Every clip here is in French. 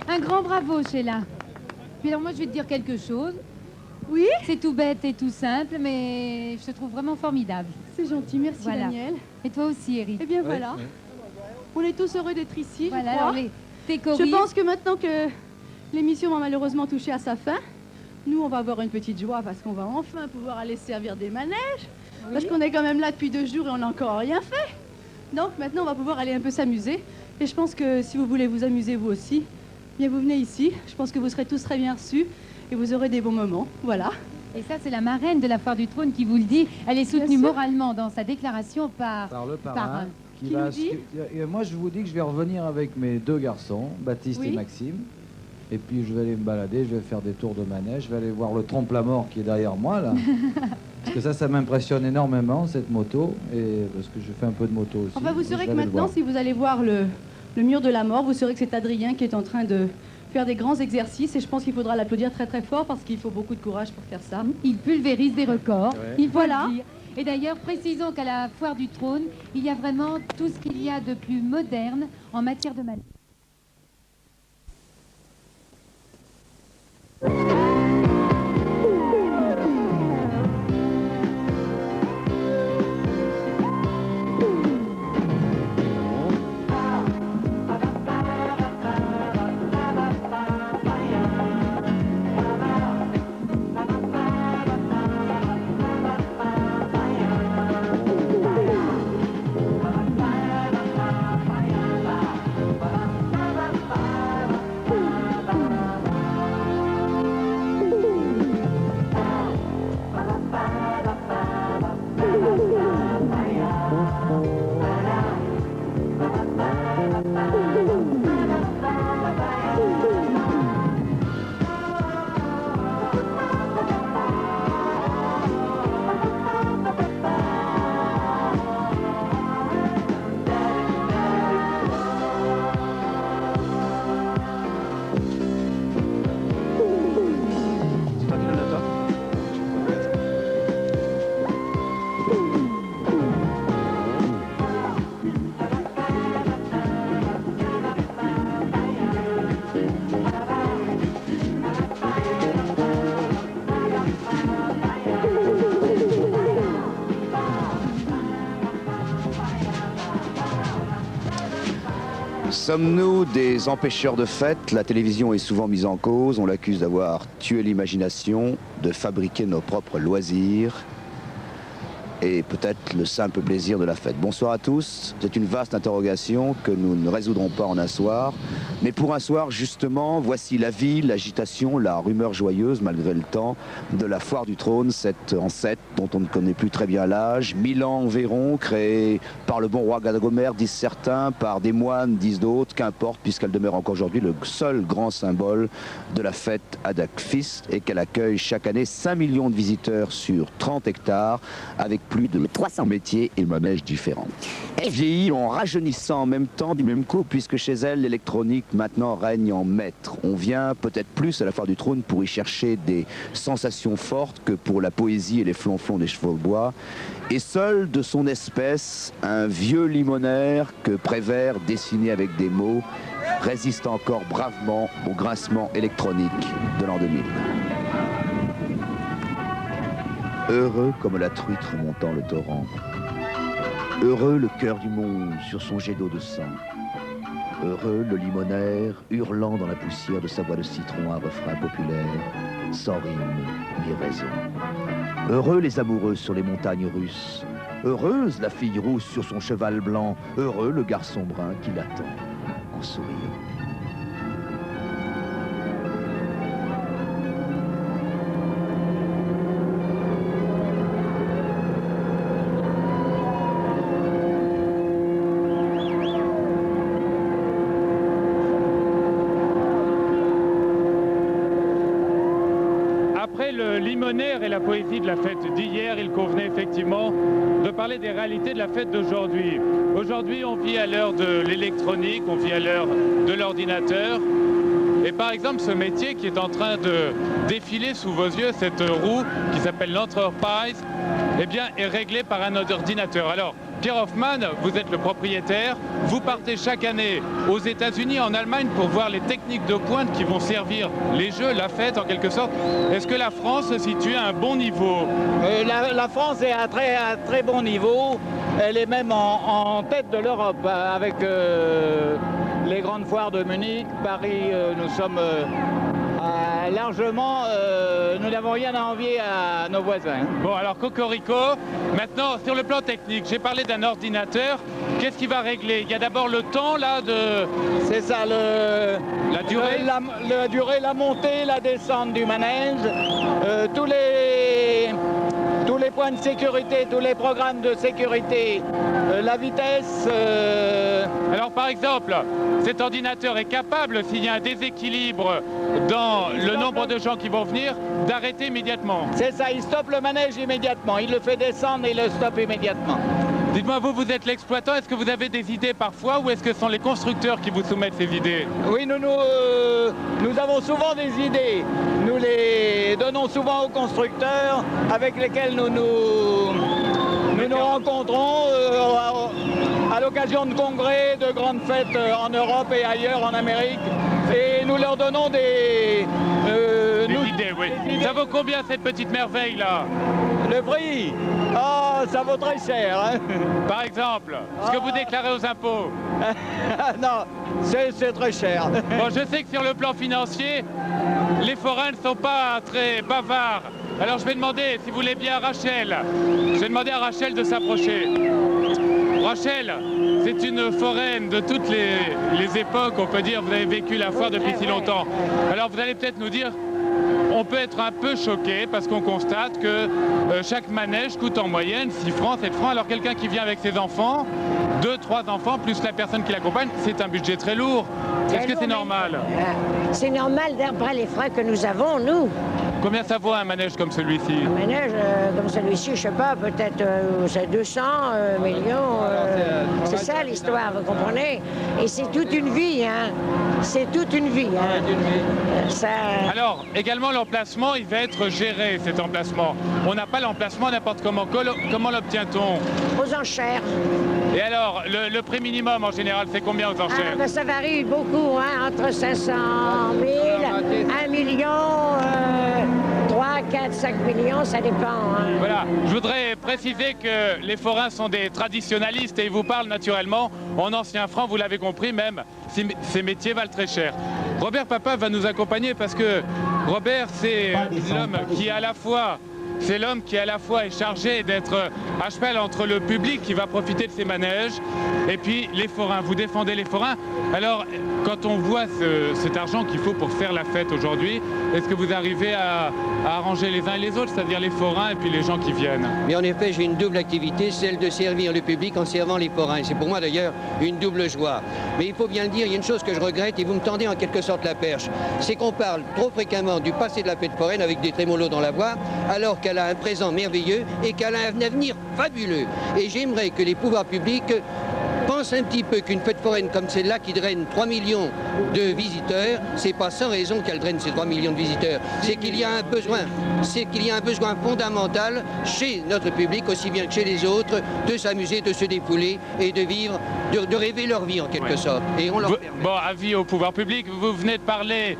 Un grand bravo, Sheila. Puis alors moi, je vais te dire quelque chose. Oui? C'est tout bête et tout simple, mais je te trouve vraiment formidable. C'est gentil, merci Voilà. Daniel. Et toi aussi, Eric. Eh bien voilà, on est tous heureux d'être ici, Voilà, je crois. alors tes choristes. Je pense que maintenant que l'émission va malheureusement toucher à sa fin, nous on va avoir une petite joie parce qu'on va enfin pouvoir aller servir des manèges. Parce qu'on est quand même là depuis 2 jours et on n'a encore rien fait. Donc maintenant on va pouvoir aller un peu s'amuser. Et je pense que si vous voulez vous amuser vous aussi, bien vous venez ici. Je pense que vous serez tous très bien reçus et vous aurez des bons moments. Voilà. Et ça, c'est la marraine de la Foire du Trône qui vous le dit. Elle est soutenue moralement dans sa déclaration par le par parrain. Qui nous dit Et moi, je vous dis que je vais revenir avec mes 2 garçons, Baptiste Oui. et Maxime. Et puis, je vais aller me balader, je vais faire des tours de manège, je vais aller voir le trompe-la-mort qui est derrière moi, là. Parce que ça m'impressionne énormément, cette moto. Et parce que je fais un peu de moto aussi. Enfin, vous donc saurez je que vais aller le maintenant, voir. si vous allez voir le mur de la mort, vous saurez que c'est Adrien qui est en train de faire des grands exercices. Et je pense qu'il faudra l'applaudir très très fort parce qu'il faut beaucoup de courage pour faire ça. Il pulvérise des records, Ouais. il faut Voilà. le dire. Et d'ailleurs, précisons qu'à la Foire du Trône, il y a vraiment tout ce qu'il y a de plus moderne en matière de manège. Sommes-nous des empêcheurs de fête? La télévision est souvent mise en cause. On l'accuse d'avoir tué l'imagination, de fabriquer nos propres loisirs et peut-être le simple plaisir de la fête. Bonsoir à tous. C'est une vaste interrogation que nous ne résoudrons pas en un soir. Mais pour un soir, justement, voici la vie, l'agitation, la rumeur joyeuse, malgré le temps, de la Foire du Trône, cette ancêtre dont on ne connaît plus très bien l'âge. 1000 ans environ, créée par le bon roi Gadagomère, disent certains, par des moines, disent d'autres, qu'importe, puisqu'elle demeure encore aujourd'hui le seul grand symbole de la fête Adakfis et qu'elle accueille chaque année 5 millions de visiteurs sur 30 hectares, avec plus de 300 métiers et manèges différents. Elle vieillit en rajeunissant en même temps du même coup, puisque chez elle, l'électronique maintenant règne en maître. On vient peut-être plus à la Foire du Trône pour y chercher des sensations fortes que pour la poésie et les flonflons des chevaux de bois. Et seul de son espèce, un vieux limonaire que Prévert dessinait avec des mots résiste encore bravement au grincement électronique de l'an 2000. Heureux comme la truite remontant le torrent. Heureux le cœur du monde sur son jet d'eau de sang. Heureux le limonaire hurlant dans la poussière de sa voix de citron un refrain populaire, sans rime ni raison. Heureux les amoureux sur les montagnes russes. Heureuse la fille rousse sur son cheval blanc. Heureux le garçon brun qui l'attend en souriant. Après le limonaire et la poésie de la fête d'hier, il convenait effectivement de parler des réalités de la fête d'aujourd'hui. Aujourd'hui, on vit à l'heure de l'électronique, on vit à l'heure de l'ordinateur. Et par exemple, ce métier qui est en train de défiler sous vos yeux, cette roue qui s'appelle l'Enterprise, eh bien, est réglée par un ordinateur. Alors, Pierre Hoffmann, vous êtes le propriétaire, vous partez chaque année aux États-Unis, en Allemagne, pour voir les techniques de pointe qui vont servir les jeux, la fête en quelque sorte. Est-ce que la France se situe à un bon niveau? La France est à un très bon niveau. Elle est même en tête de l'Europe avec les grandes foires de Munich, Paris. Nous sommes largement, nous n'avons rien à envier à nos voisins. Bon, alors Cocorico, maintenant sur le plan technique, j'ai parlé d'un ordinateur. Qu'est-ce qui va régler? Il y a d'abord le temps là de... C'est ça, la durée, la durée, la montée, la descente du manège, tous les points de sécurité, tous les programmes de sécurité, la vitesse. Alors par exemple, cet ordinateur est capable, s'il y a un déséquilibre dans le nombre de gens qui vont venir, d'arrêter immédiatement. C'est ça, il stoppe le manège immédiatement, il le fait descendre et il le stoppe immédiatement. Dites-moi, vous êtes l'exploitant, est-ce que vous avez des idées parfois ou est-ce que ce sont les constructeurs qui vous soumettent ces idées? Oui, nous avons souvent des idées. Nous les donnons souvent aux constructeurs avec lesquels nous rencontrons à l'occasion de congrès, de grandes fêtes en Europe et ailleurs en Amérique. Et nous leur donnons des idées, oui. Ça vaut combien cette petite merveille là? Le prix? Oh, ça vaut très cher. Hein. Par exemple, ce que vous déclarez aux impôts? Non, c'est très cher. Bon, je sais que sur le plan financier, les forains ne sont pas très bavards. Alors je vais demander, si vous voulez bien, à Rachel. Je vais demander à Rachel de s'approcher. Rachel, c'est une foraine de toutes les époques, on peut dire. Vous avez vécu la foire depuis si longtemps. Alors vous allez peut-être nous dire, on peut être un peu choqué parce qu'on constate que chaque manège coûte en moyenne 6 francs, 7 francs. Alors quelqu'un qui vient avec ses enfants, 2, 3 enfants, plus la personne qui l'accompagne, c'est un budget très lourd. Est-ce que c'est normal? C'est normal d'après les frais que nous avons, nous. Combien ça vaut un manège comme celui-ci? Un manège comme celui-ci, je sais pas, peut-être c'est 200 millions. C'est ça l'histoire, vous comprenez? Et c'est toute une vie, hein. C'est toute une vie, hein. Ça... Alors, également l'emplacement, il va être géré, cet emplacement. On n'a pas l'emplacement n'importe comment. Comment l'obtient-on? Aux enchères. Et alors, le prix minimum en général, c'est combien aux enchères? Ben, ça varie beaucoup, hein, entre 500 000, 1 million, 3, 4, 5 millions, ça dépend. Hein. Voilà, je voudrais préciser que les forains sont des traditionalistes et ils vous parlent naturellement en ancien franc, vous l'avez compris, même si ces métiers valent très cher. Robert Papa va nous accompagner parce que Robert, c'est l'homme qui à la fois... C'est l'homme qui à la fois est chargé d'être à cheval entre le public qui va profiter de ces manèges et puis les forains. Vous défendez les forains. Alors, quand on voit cet argent qu'il faut pour faire la fête aujourd'hui, est-ce que vous arrivez à arranger les uns et les autres, c'est-à-dire les forains et puis les gens qui viennent? Mais en effet, j'ai une double activité, celle de servir le public en servant les forains. C'est pour moi d'ailleurs une double joie. Mais il faut bien le dire, il y a une chose que je regrette et vous me tendez en quelque sorte la perche. C'est qu'on parle trop fréquemment du passé de la fête foraine avec des trémolos dans la voix, alors qu'elle a un présent merveilleux et qu'elle a un avenir fabuleux. Et j'aimerais que les pouvoirs publics pense un petit peu qu'une fête foraine comme celle-là qui draine 3 millions de visiteurs, c'est pas sans raison qu'elle draine ces 3 millions de visiteurs. C'est qu'il y a un besoin fondamental chez notre public, aussi bien que chez les autres, de s'amuser, de se défouler et de vivre, de rêver leur vie en quelque sorte. Et on leur permet. Bon, avis au pouvoir public, vous venez de parler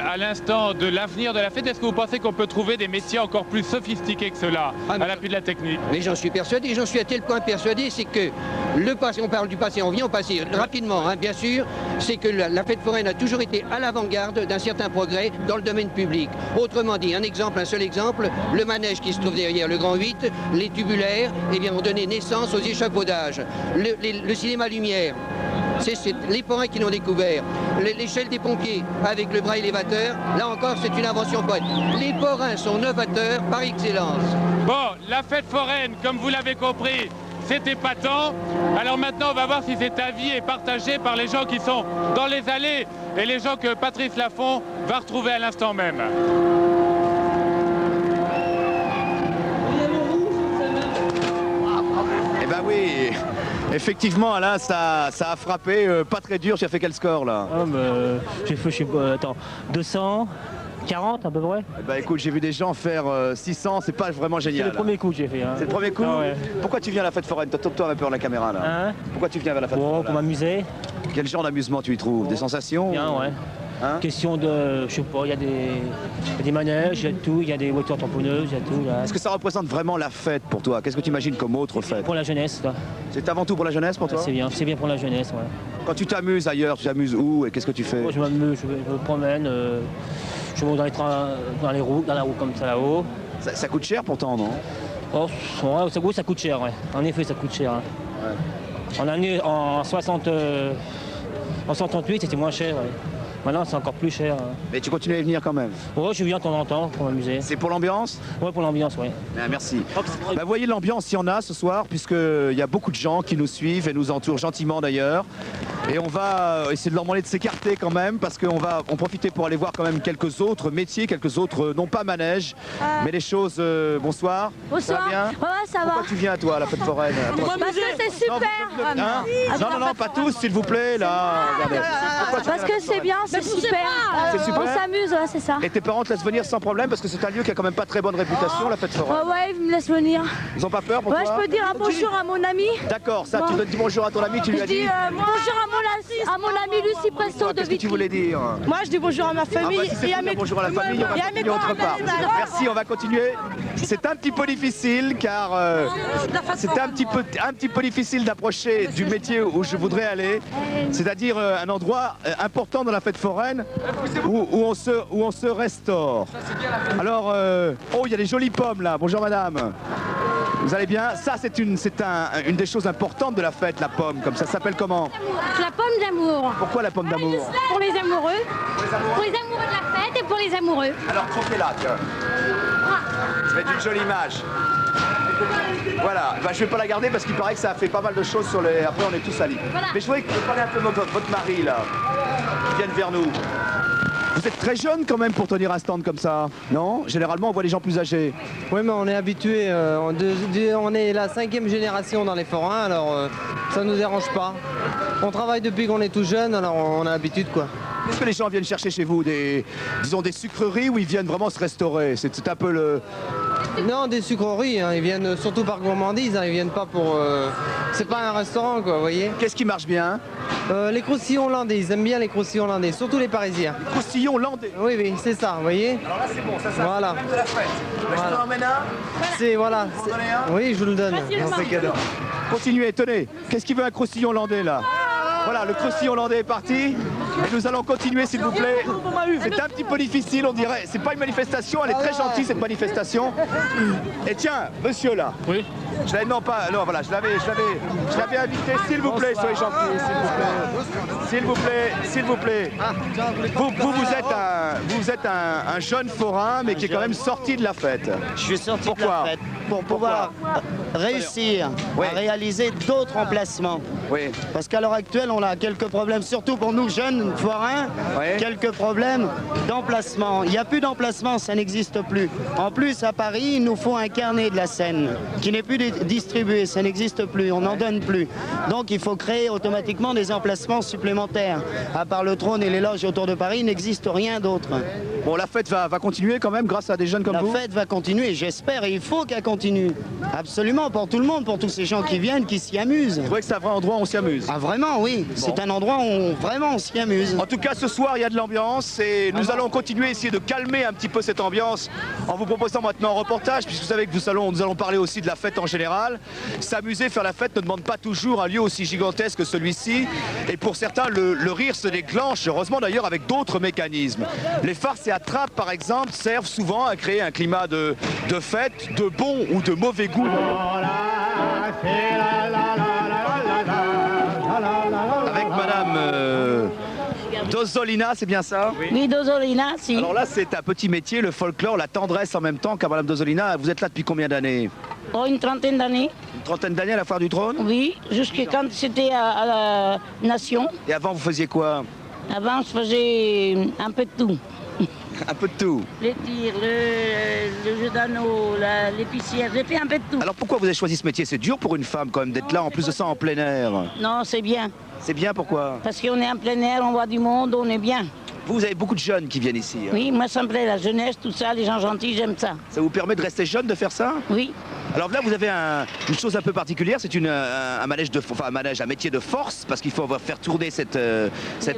à l'instant de l'avenir de la fête. Est-ce que vous pensez qu'on peut trouver des métiers encore plus sophistiqués que cela à l'appui de la technique? Mais j'en suis persuadé, j'en suis à tel point persuadé, c'est que le passé, on parle du passé, on vient au passé rapidement, hein, bien sûr, c'est que la fête foraine a toujours été à l'avant-garde d'un certain progrès dans le domaine public. Autrement dit, un seul exemple, le manège qui se trouve derrière le Grand 8, les tubulaires, eh bien, ont donné naissance aux échafaudages. Le cinéma lumière, c'est les forains qui l'ont découvert. L'échelle des pompiers avec le bras élévateur, là encore c'est une invention foraine. Les forains sont novateurs par excellence. Bon, la fête foraine, comme vous l'avez compris, c'est épatant. Alors maintenant, on va voir si cet avis est partagé par les gens qui sont dans les allées et les gens que Patrice Laffont va retrouver à l'instant même. Eh ben oui, effectivement, là, ça a frappé, pas très dur. Tu as fait quel score, là? J'ai fait, je sais pas, attends, 240 à peu près. Eh ben écoute, j'ai vu des gens faire 600, c'est pas vraiment C'est génial. le premier coup que j'ai fait. Hein. C'est le premier coup. Ah ouais. Pourquoi tu viens à la fête foraine? Tourne-toi un peu la caméra, là. Hein? Pourquoi tu viens à la fête Bon, foraine? pour m'amuser. Quel genre d'amusement tu y trouves? Des sensations? Bien, ouais. Hein? Question de, je sais pas, il y a des manèges, il y a tout, il y a des voitures tamponneuses, il y a tout. Là. Est-ce que ça représente vraiment la fête pour toi? Qu'est-ce que tu imagines comme autre fête? Pour la jeunesse, là. C'est avant tout pour la jeunesse pour toi? C'est bien pour la jeunesse, ouais. Quand tu t'amuses ailleurs, tu t'amuses où et qu'est-ce que tu fais? Moi, je m'amuse, je me promène, je monte dans les trains, dans les roues, dans la roue comme ça là-haut. Ça coûte cher pourtant, non? Oh, ouais, ça coûte cher, ouais. En effet, ça coûte cher. Hein. Ouais. En 68, c'était moins cher, ouais. Maintenant, c'est encore plus cher. Hein. Mais tu continues à y venir quand même? Ouais, je viens de temps en temps pour m'amuser. C'est pour l'ambiance? Ouais, pour l'ambiance, ouais. Ah, merci. Bah, vous voyez, l'ambiance, il y en a ce soir, puisqu'il y a beaucoup de gens qui nous suivent et nous entourent gentiment d'ailleurs. Et on va essayer de leur demander de s'écarter quand même, parce qu'on va en profiter pour aller voir quand même quelques autres métiers, quelques autres, non pas manèges, mais des choses... bonsoir. Bonsoir. Ça va bien? Ouais, ça va. Pourquoi tu viens, toi, à la fête foraine? Parce que c'est super. Hein? Non, pas tous, s'il vous plaît, là. Regardez. Pourquoi tu viens à Parce la que fête c'est foraine? bien, c'est super. C'est super. On s'amuse, ouais, c'est ça. Et tes parents te laissent venir sans problème, parce que c'est un lieu qui a quand même pas très bonne réputation, la fête foraine. Ouais, ils me laissent venir. Ils ont pas peur pour Ouais, toi? je peux dire un bonjour à mon ami. D'accord, ça, Bon. tu dis bonjour à ton ami, tu lui Je as dit? dis bonjour à mon ami Lucie Presto de Qu'est-ce que tu voulais dire? Moi, je dis bonjour à ma famille Ah bah, si c'est pour dire bonjour à la famille, on va continuer autre part. Merci, on va continuer. C'est un petit peu difficile car c'est un petit peu difficile d'approcher du métier où je voudrais aller, c'est-à-dire un endroit important dans la fête foraine où on se restaure. Alors, oh, il y a des jolies pommes là. Bonjour madame. Vous allez bien? Ça, c'est une des choses importantes de la fête, la pomme. Comme ça s'appelle comment? La pomme d'amour. Pourquoi la pomme d'amour? Pour les amoureux. Pour les amoureux de la fête et pour les amoureux. Alors, troquez-la, tiens. Je vais mettre une jolie image. Voilà, bah, je vais pas la garder parce qu'il paraît que ça a fait pas mal de choses sur les... Après, on est tous salis. Voilà. Mais je voudrais que vous parlez un peu de votre mari, là, qui vienne vers nous. Vous êtes très jeune quand même pour tenir un stand comme ça, non? Généralement, on voit les gens plus âgés. Oui, mais on est habitué. On est la 5e génération dans les forains, alors ça nous dérange pas. On travaille depuis qu'on est tout jeune, alors on a l'habitude, quoi. Est-ce que les gens viennent chercher chez vous disons des sucreries ou ils viennent vraiment se restaurer? C'est un peu le... Non, des sucreries, hein, ils viennent surtout par gourmandise, hein, ils viennent pas pour... C'est pas un restaurant, quoi, vous voyez. Qu'est-ce qui marche bien? Les croustillons hollandais, ils aiment bien les croustillons hollandais, surtout les Parisiens. Les croustillons hollandais? Oui, oui, c'est ça, vous voyez. Alors là, c'est bon, ça c'est voilà. le problème de la fête. Voilà. Je t'en emmène un? C'est, voilà. Vous en donnez un? Oui, je vous le donne. Non, c'est cadeau. Continuez, tenez. Qu'est-ce qui veut un croustillon hollandais, là? Voilà, le croustillon hollandais est parti. Et nous allons continuer, s'il vous plaît. C'est un petit peu difficile, on dirait. C'est pas une manifestation, elle est très gentille, cette manifestation. Et tiens, monsieur, là. Oui. Je l'avais, non, pas, non, voilà, je l'avais invité, s'il vous plaît, soyez gentils, s'il vous plaît. S'il vous plaît. Vous êtes un jeune forain, mais qui est quand même sorti de la fête. Je suis sorti Pourquoi? de la fête pour pouvoir réussir à réaliser d'autres emplacements. Oui. Parce qu'à l'heure actuelle, on a quelques problèmes, surtout pour nous jeunes forains, quelques problèmes d'emplacement. Il n'y a plus d'emplacement, ça n'existe plus. En plus, à Paris, il nous faut un carnet de la Seine, qui n'est plus des distribué, ça n'existe plus, on n'en donne plus. Donc il faut créer automatiquement des emplacements supplémentaires. À part le trône et les loges autour de Paris, il n'existe rien d'autre. Bon, la fête va continuer quand même grâce à des jeunes comme vous? La fête va continuer, j'espère, et il faut qu'elle continue. Absolument, pour tout le monde, pour tous ces gens qui viennent, qui s'y amusent. Vous voyez que c'est un vrai endroit où on s'y amuse? Ah vraiment, oui. Bon. C'est un endroit où vraiment on s'y amuse. En tout cas, ce soir, il y a de l'ambiance et nous allons continuer à essayer de calmer un petit peu cette ambiance en vous proposant maintenant un reportage, puisque vous savez que nous allons parler aussi de la fête en général. S'amuser, faire la fête ne demande pas toujours un lieu aussi gigantesque que celui-ci. Et pour certains, le rire se déclenche, heureusement d'ailleurs, avec d'autres mécanismes. Les farces et attrapes, par exemple, servent souvent à créer un climat de fête, de bon ou de mauvais goût. Avec Madame Dozzolina, c'est bien ça? Oui, Dozzolina, si. Alors là, c'est un petit métier, le folklore, la tendresse en même temps, car Madame Dozzolina, vous êtes là depuis combien d'années? Oh, une trentaine d'années. Une trentaine d'années à la Foire du Trône? Oui, jusqu'à quand c'était à la Nation. Et avant, vous faisiez quoi? Avant, je faisais un peu de tout. Un peu de tout? Les tirs, le jeu d'anneau, l'épicière, j'ai fait un peu de tout. Alors pourquoi vous avez choisi ce métier? C'est dur pour une femme quand même d'être là, en plus de ça en plein air. Non, c'est bien. C'est bien, pourquoi? Parce qu'on est en plein air, on voit du monde, on est bien. Vous avez beaucoup de jeunes qui viennent ici. Hein? Oui, moi ça me plaît, la jeunesse, tout ça, les gens gentils, j'aime ça. Ça vous permet de rester jeune de faire ça? Oui. Alors là, vous avez une chose un peu particulière, c'est un métier de force, parce qu'il faut faire tourner cet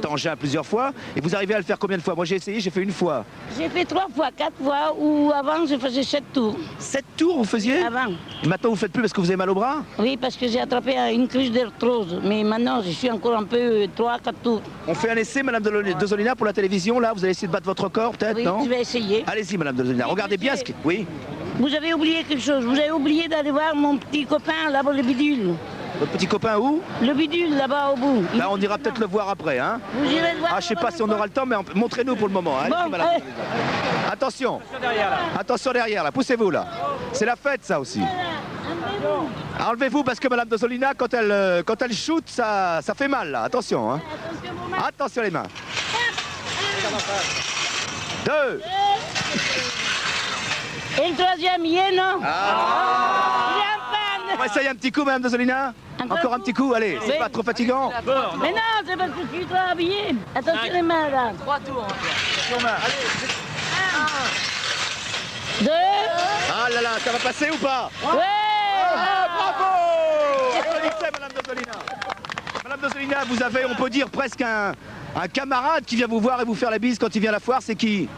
engin plusieurs fois. Et vous arrivez à le faire combien de fois? Moi j'ai essayé, j'ai fait une fois. J'ai fait 3 fois, 4 fois, ou avant je faisais 7 tours. 7 tours vous faisiez? Avant. Et maintenant vous faites plus parce que vous avez mal au bras? Oui, parce que j'ai attrapé une crise d'arthrose, mais maintenant je suis encore un peu 3-4 tours. On fait un essai, Madame Dozzolina, pour la télévision, là? Vous allez essayer de battre votre record, peut-être, oui, non? Je vais essayer. Allez-y, Madame Dozzolina, regardez bien ce que... Oui? Vous avez oublié quelque chose, vous avez oublié d'aller voir mon petit copain là-bas, le bidule. Votre petit copain où? Le bidule, là-bas au bout. Là, on ira peut-être le voir après, hein? Vous irez le voir. Ah, je sais pas si on aura le temps, mais montrez-nous pour le moment. Hein. Bon, Madame. Attention. Attention derrière, là. Poussez-vous, là. C'est la fête, ça aussi. Enlevez-vous, parce que Madame Dozzolina, quand elle shoot, ça fait mal, là. Attention, hein. Attention les mains. 2. Et le troisième, il est, non? On va essayer un petit coup, Madame Dozzolina. Encore un petit coup, allez, c'est pas trop fatigant. Mais non, c'est parce que je suis trop habillé. Attention les mains, là. 3 tours. Allez. 2. Ah là là, ça va passer ou pas? Ouais. Ah, bravo! Applaudissez, Madame Dozzolina. Madame Dozzolina, vous avez, on peut dire, presque un camarade qui vient vous voir et vous faire la bise quand il vient à la foire, c'est qui?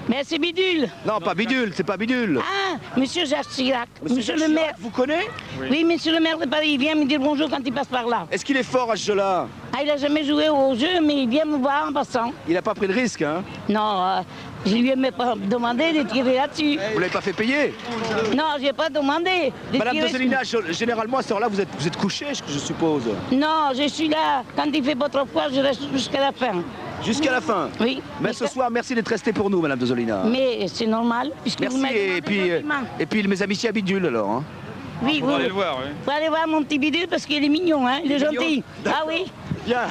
Mais c'est Bidule. Non, pas Bidule, c'est pas Bidule. Ah, monsieur Jacques Chirac. Monsieur le maire. Vous connaissez? Oui, monsieur le maire de Paris, il vient me dire bonjour quand il passe par là. Est-ce qu'il est fort à ce jeu-là? Ah, il a jamais joué au jeu, mais il vient me voir en passant. Il n'a pas pris de risque, hein? Non, je lui ai même pas demandé de tirer là-dessus. Vous l'avez pas fait payer? Non, j'ai pas demandé. De Madame tirer Dozzolina, généralement à cette heure-là, vous êtes couché, je suppose. Non, je suis là. Quand il fait votre foi, je reste jusqu'à la fin. Jusqu'à la fin? Oui. Mais ce soir, merci d'être resté pour nous, Madame Dozzolina. Mais c'est normal, puisque merci, vous m'avez et puis mes amitiés à Bidule, alors. Hein. Oui, vous allez le voir, oui. Faut aller voir mon petit Bidule parce qu'il est mignon, hein, il est gentil. Ah oui. Bien,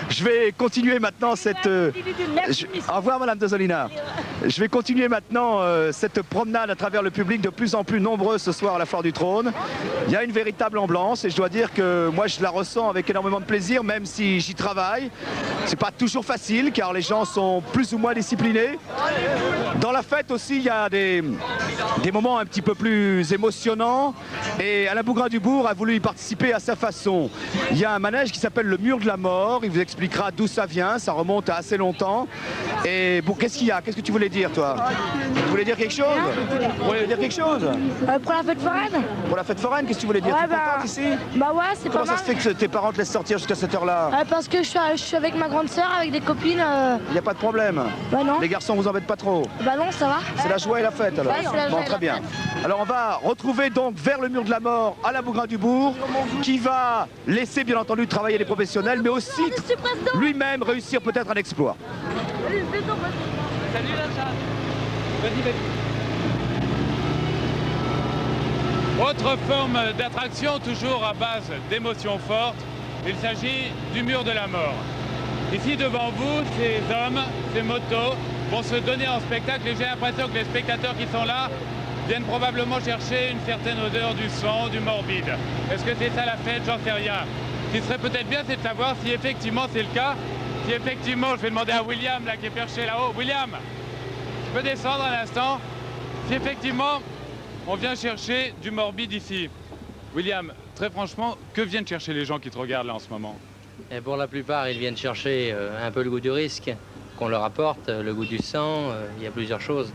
je vais continuer maintenant cette... Au revoir Madame Dozzolina. Je vais continuer maintenant cette promenade à travers le public de plus en plus nombreux ce soir à la Foire du Trône. Il y a une véritable ambiance et je dois dire que moi je la ressens avec énormément de plaisir, même si j'y travaille. C'est pas toujours facile car les gens sont plus ou moins disciplinés. Dans la fête aussi, il y a des moments un petit peu plus émotionnants et Alain Bougrain-Dubourg a voulu y participer à sa façon. Il y a un manège qui s'appelle le Mur de la Mort, il vous expliquera d'où ça vient, ça remonte à assez longtemps. Et bon, qu'est-ce qu'il y a? Qu'est-ce que tu voulais dire, toi? Tu voulais dire quelque chose? Vous voulez dire quelque chose? Pour la fête foraine. Pour la fête foraine, qu'est-ce que tu voulais dire? Ouais, Tu es contente ici? Bah ouais, c'est pas mal. Comment ça se fait que tes parents te laissent sortir jusqu'à cette heure-là? Parce que je suis avec ma grande sœur, avec des copines. Il n'y a pas de problème? Bah non. Les garçons vous embêtent pas trop? Bah non, ça va. C'est la joie et la fête alors? Ouais, c'est la joie Bon, et très la bien. fête. Alors on va retrouver donc vers le Mur de la Mort Alain Bougrain-Dubourg qui va laisser bien entendu travailler les professionnels mais aussi lui-même réussir peut-être un exploit. Salut la chatte. Vas-y. Autre forme d'attraction, toujours à base d'émotions fortes, il s'agit du Mur de la Mort. Ici devant vous, ces hommes, ces motos vont se donner en spectacle et j'ai l'impression que les spectateurs qui sont là viennent probablement chercher une certaine odeur du sang, du morbide. Est-ce que c'est ça la fête? J'en sais rien. Ce qui serait peut-être bien, c'est de savoir si effectivement c'est le cas. Si effectivement, je vais demander à William là, qui est perché là-haut. William, tu peux descendre un instant? Si effectivement, on vient chercher du morbide ici. William, très franchement, que viennent chercher les gens qui te regardent là en ce moment? Et pour la plupart, ils viennent chercher un peu le goût du risque qu'on leur apporte, le goût du sang, il y a plusieurs choses.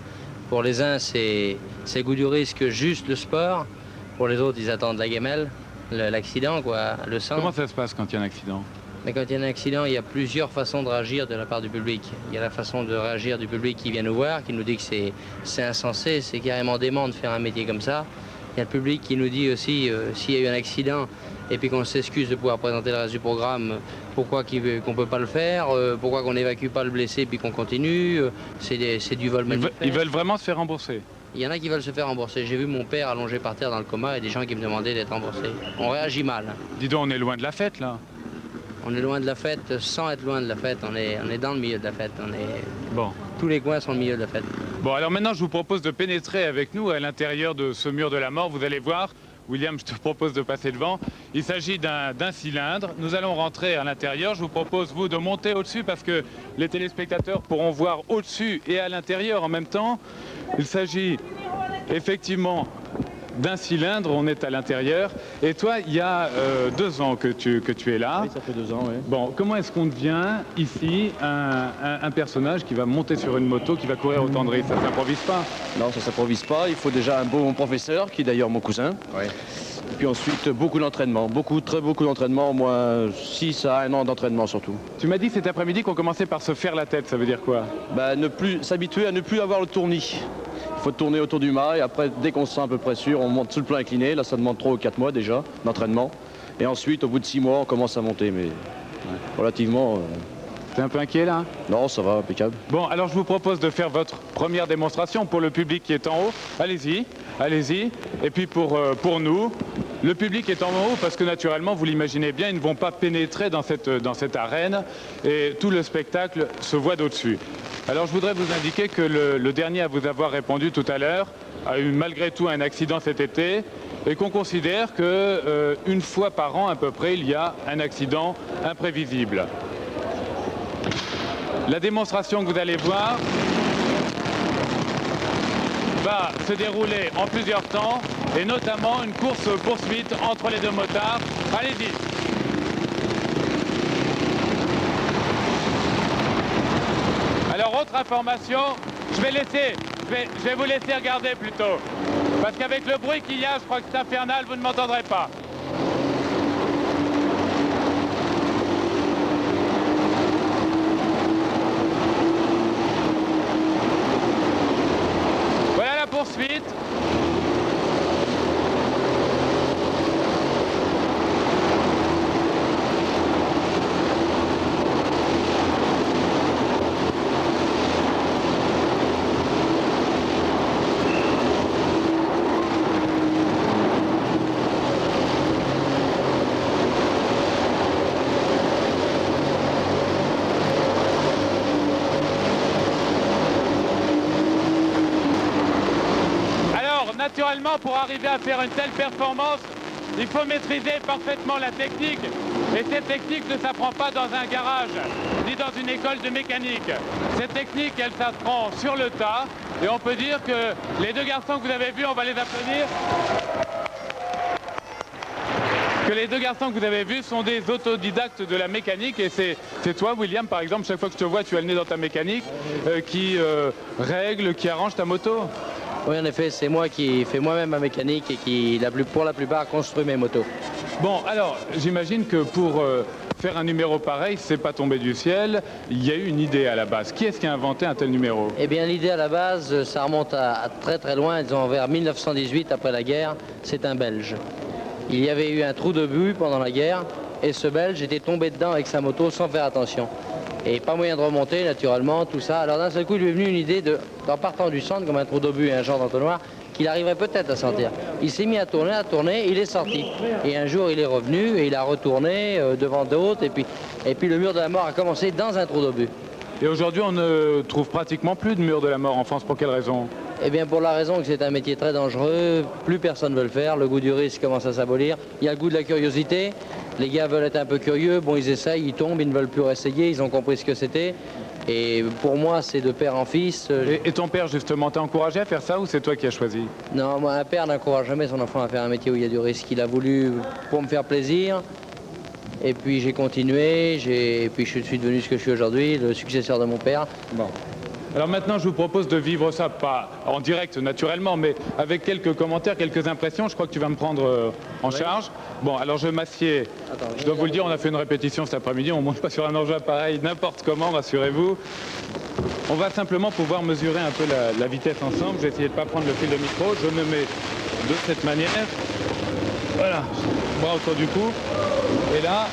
Pour les uns, c'est goût du risque, juste le sport. Pour les autres, ils attendent la gamelle, l'accident, quoi, le sang. Comment ça se passe quand il y a un accident? Mais quand il y a un accident, il y a plusieurs façons de réagir de la part du public. Il y a la façon de réagir du public qui vient nous voir, qui nous dit que c'est insensé, c'est carrément dément de faire un métier comme ça. Il y a le public qui nous dit aussi, s'il y a eu un accident, et puis qu'on s'excuse de pouvoir présenter le reste du programme, pourquoi qu'on ne peut pas le faire, pourquoi qu'on n'évacue pas le blessé puis qu'on continue, c'est du vol manifeste. Ils veulent vraiment se faire rembourser? Il y en a qui veulent se faire rembourser. J'ai vu mon père allongé par terre dans le coma et des gens qui me demandaient d'être remboursés. On réagit mal. Dis donc, on est loin de la fête là. On est loin de la fête sans être loin de la fête. On est dans le milieu de la fête. Bon. Tous les coins sont au milieu de la fête. Bon, alors maintenant, je vous propose de pénétrer avec nous à l'intérieur de ce mur de la mort. Vous allez voir, William, je te propose de passer devant. Il s'agit d'un cylindre. Nous allons rentrer à l'intérieur. Je vous propose, vous, de monter au-dessus parce que les téléspectateurs pourront voir au-dessus et à l'intérieur en même temps. Il s'agit effectivement d'un cylindre, on est à l'intérieur. Et toi, il y a 2 ans que tu es là. Oui, ça fait 2 ans, oui. Bon, comment est-ce qu'on devient ici un personnage qui va monter sur une moto, qui va courir autant de risques? Ça ne s'improvise pas? Non, ça ne s'improvise pas. Il faut déjà un bon professeur, qui est d'ailleurs mon cousin. Ouais. Et puis ensuite, beaucoup d'entraînement. Très beaucoup d'entraînement, au moins 6 à 1 an d'entraînement surtout. Tu m'as dit cet après-midi qu'on commençait par se faire la tête, ça veut dire quoi? S'habituer à ne plus avoir le tournis. Il faut tourner autour du mât et après, dès qu'on se sent à peu près sûr, on monte sous le plan incliné. Là, ça demande 3 ou 4 mois déjà d'entraînement. Et ensuite, au bout de 6 mois, on commence à monter, mais relativement... T'es un peu inquiet là? Non, ça va, impeccable. Bon, alors je vous propose de faire votre première démonstration pour le public qui est en haut. Allez-y, allez-y. Et puis pour nous, le public est en haut parce que naturellement, vous l'imaginez bien, ils ne vont pas pénétrer dans cette arène et tout le spectacle se voit d'au-dessus. Alors je voudrais vous indiquer que le dernier à vous avoir répondu tout à l'heure a eu malgré tout un accident cet été et qu'on considère que une fois par an à peu près, il y a un accident imprévisible. La démonstration que vous allez voir va se dérouler en plusieurs temps et notamment une course-poursuite entre les 2 motards. Allez-y. Alors, autre information, je vais vous laisser regarder plutôt. Parce qu'avec le bruit qu'il y a, je crois que c'est infernal, vous ne m'entendrez pas. Voilà la poursuite. Naturellement, pour arriver à faire une telle performance, il faut maîtriser parfaitement la technique. Et cette technique ne s'apprend pas dans un garage, ni dans une école de mécanique. Cette technique, elle s'apprend sur le tas. Et on peut dire que les 2 garçons que vous avez vus, on va les applaudir. Que les 2 garçons que vous avez vus sont des autodidactes de la mécanique. Et c'est toi, William, par exemple, chaque fois que je te vois, tu as le nez dans ta mécanique, qui règle, qui arrange ta moto. Oui, en effet, c'est moi qui fais moi-même ma mécanique et qui, pour la plupart, construit mes motos. Bon, alors, j'imagine que pour faire un numéro pareil, c'est pas tombé du ciel. Il y a eu une idée à la base. Qui est-ce qui a inventé un tel numéro? Eh bien, l'idée à la base, ça remonte à très très loin, disons vers 1918, après la guerre. C'est un Belge. Il y avait eu un trou de bus pendant la guerre et ce Belge était tombé dedans avec sa moto sans faire attention. Et pas moyen de remonter, naturellement, tout ça. Alors d'un seul coup, il lui est venu une idée en partant du centre, comme un trou d'obus et un genre d'entonnoir, qu'il arriverait peut-être à sortir. Il s'est mis à tourner, il est sorti. Et un jour, il est revenu et il a retourné devant d'autres. Et puis le mur de la mort a commencé dans un trou d'obus. Et aujourd'hui, on ne trouve pratiquement plus de mur de la mort en France. Pour quelle raison? Eh bien pour la raison que c'est un métier très dangereux, plus personne ne veut le faire, le goût du risque commence à s'abolir. Il y a le goût de la curiosité, les gars veulent être un peu curieux, bon ils essayent, ils tombent, ils ne veulent plus réessayer, ils ont compris ce que c'était. Et pour moi c'est de père en fils. Et ton père justement t'a encouragé à faire ça ou c'est toi qui as choisi? Non, moi un père n'encourage jamais son enfant à faire un métier où il y a du risque. Il a voulu pour me faire plaisir. Et puis j'ai continué, et puis je suis devenu ce que je suis aujourd'hui, le successeur de mon père. Bon. Alors maintenant, je vous propose de vivre ça, pas en direct naturellement, mais avec quelques commentaires, quelques impressions. Je crois que tu vas me prendre en charge. Bon, alors je m'assieds. Je dois vous le dire, on a fait une répétition cet après-midi. On ne monte pas sur un engin pareil n'importe comment, rassurez-vous. On va simplement pouvoir mesurer un peu la vitesse ensemble. J'ai essayé de ne pas prendre le fil de micro. Je me mets de cette manière. Voilà, bras autour du cou. Et là,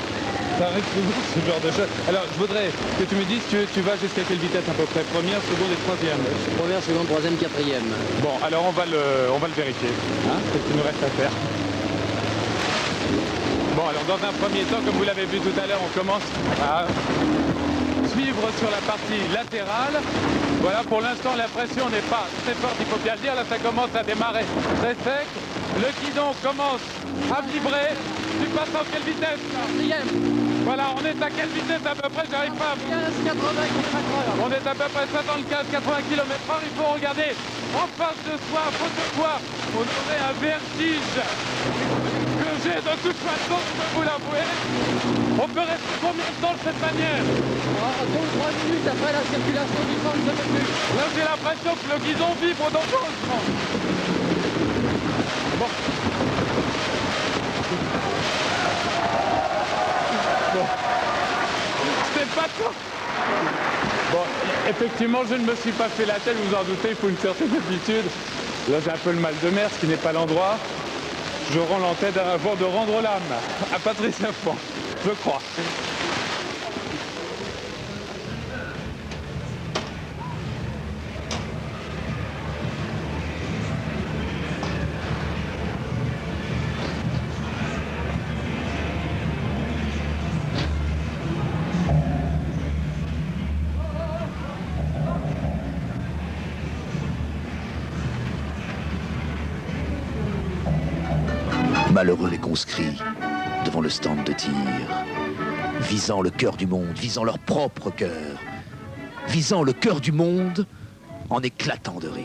ça arrive souvent ce genre de choses. Alors, je voudrais que tu me dises, tu vas jusqu'à quelle vitesse à peu près? Première, seconde et troisième? Première, seconde, troisième, quatrième. Bon, alors on va le vérifier. Hein, c'est ce qu'il nous reste à faire. Bon, alors dans un premier temps, comme vous l'avez vu tout à l'heure, on commence à suivre sur la partie latérale. Voilà, pour l'instant, la pression n'est pas très forte, il faut bien le dire. Là, ça commence à démarrer très sec. Le guidon commence à vibrer. Tu passes en quelle vitesse? Voilà, on est à quelle vitesse à peu près? J'arrive pas à... 80 km/h. On est à peu près 75-80 km/h. Il faut regarder en face de soi, à faute de quoi on aurait un vertige que j'ai de toute façon, je peux vous l'avouer. On peut rester combien de temps de cette manière? 2-3 minutes après la circulation du vent, je ne sais plus. Là, j'ai l'impression que le guidon vibre dangereusement. Bon. C'est pas tout. Bon, effectivement, je ne me suis pas fait la tête, vous en doutez, il faut une certaine habitude. Là, j'ai un peu le mal de mer, ce qui n'est pas l'endroit. Je rends l'antenne avant de rendre l'âme à Patrice Infant, je crois. Malheureux les conscrits devant le stand de tir, visant le cœur du monde, visant leur propre cœur, visant le cœur du monde en éclatant de rire.